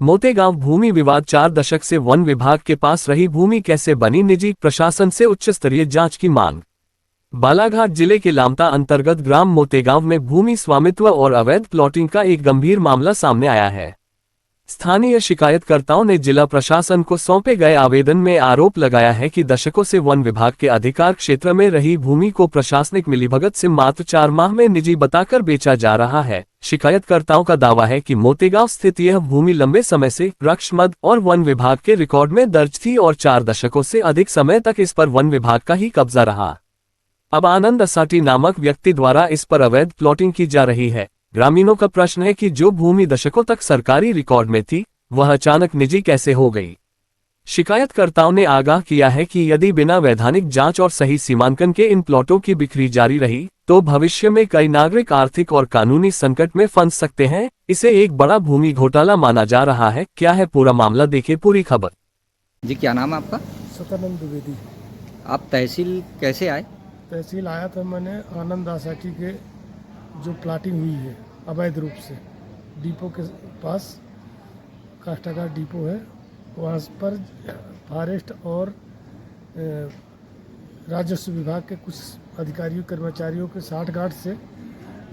मोतेगांव भूमि विवाद 4 दशक से वन विभाग के पास रही भूमि कैसे बनी निजी, प्रशासन से उच्च स्तरीय जांच की मांग। बालाघाट जिले के लामता अंतर्गत ग्राम मोतेगांव में भूमि स्वामित्व और अवैध प्लॉटिंग का एक गंभीर मामला सामने आया है। स्थानीय शिकायतकर्ताओं ने जिला प्रशासन को सौंपे गए आवेदन में आरोप लगाया है कि दशकों से वन विभाग के अधिकार क्षेत्र में रही भूमि को प्रशासनिक मिलीभगत से मात्र 4 माह में निजी बताकर बेचा जा रहा है। शिकायतकर्ताओं का दावा है कि मोतेगांव स्थित यह भूमि लंबे समय से वृक्ष मद और वन विभाग के रिकॉर्ड में दर्ज थी और 4 दशकों से अधिक समय तक इस पर वन विभाग का ही कब्जा रहा। अब आनंद असाटी नामक व्यक्ति द्वारा इस पर अवैध प्लॉटिंग की जा रही है। ग्रामीणों का प्रश्न है कि जो भूमि दशकों तक सरकारी रिकॉर्ड में थी, वह अचानक निजी कैसे हो गई। शिकायतकर्ताओं ने आगाह किया है कि यदि बिना वैधानिक जांच और सही सीमांकन के इन प्लॉटों की बिक्री जारी रही, तो भविष्य में कई नागरिक आर्थिक और कानूनी संकट में फंस सकते हैं। इसे एक बड़ा भूमि घोटाला माना जा रहा है। क्या है पूरा मामला, देखिए पूरी खबर। जी, क्या नाम है आपका? सतानंद द्विवेदी। आप तहसील कैसे आए? तहसील आया था मैंने आनंद आसाटी के जो प्लाटिंग हुई है अवैध रूप से डिपो के पास, काष्ठागार डिपो है, वहाँ पर फॉरेस्ट और राजस्व विभाग के कुछ अधिकारियों कर्मचारियों के 60 गांठ से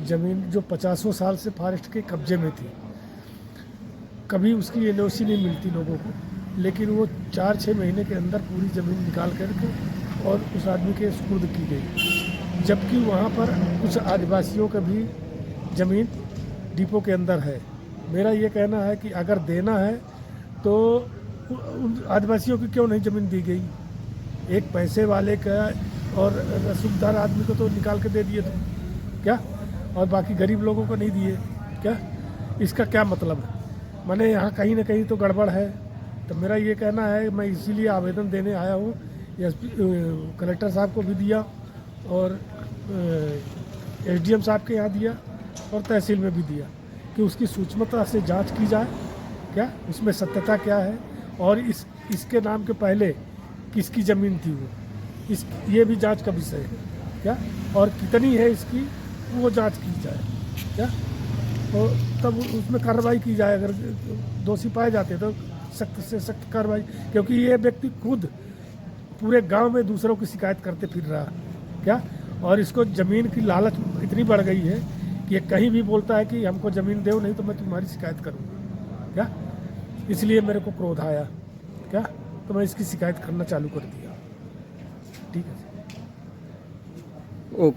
ज़मीन जो 50 साल से फॉरेस्ट के कब्जे में थी, कभी उसकी एनओसी नहीं मिलती लोगों को, लेकिन वो 4-6 महीने के अंदर पूरी ज़मीन निकाल करके और उस आदमी के सुपुर्द की गई। जबकि वहाँ पर कुछ आदिवासियों का भी ज़मीन डिपो के अंदर है। मेरा ये कहना है कि अगर देना है तो उन आदिवासियों की क्यों नहीं ज़मीन दी गई। एक पैसे वाले का और रसूखदार आदमी को तो निकाल के दे दिए तुम, क्या, और बाकी गरीब लोगों को नहीं दिए क्या? इसका क्या मतलब है? मैंने यहाँ कहीं ना कहीं तो गड़बड़ है। तो मेरा ये कहना है, मैं इसीलिए आवेदन देने आया हूँ। कलेक्टर साहब को भी दिया और एसडीएम साहब के यहाँ दिया और तहसील में भी दिया कि उसकी सूक्ष्मता से जांच की जाए, क्या उसमें सत्यता क्या है और इसके नाम के पहले किसकी ज़मीन थी ये भी जांच का विषय है, क्या, और कितनी है इसकी वो जांच की जाए, क्या, और तब उसमें कार्रवाई की जाए। अगर दोषी पाए जाते तो सख्त से सख्त कार्रवाई, क्योंकि ये व्यक्ति खुद पूरे गांव में दूसरों की शिकायत करते फिर रहा, क्या, और इसको ज़मीन की लालच इतनी बढ़ गई है कि ये कहीं भी बोलता है कि हमको ज़मीन दो, नहीं तो मैं तुम्हारी शिकायत करूँगा, क्या। इसलिए मेरे को क्रोध आया, क्या, तो मैं इसकी शिकायत करना चालू कर दिया। ठीक है। ओके।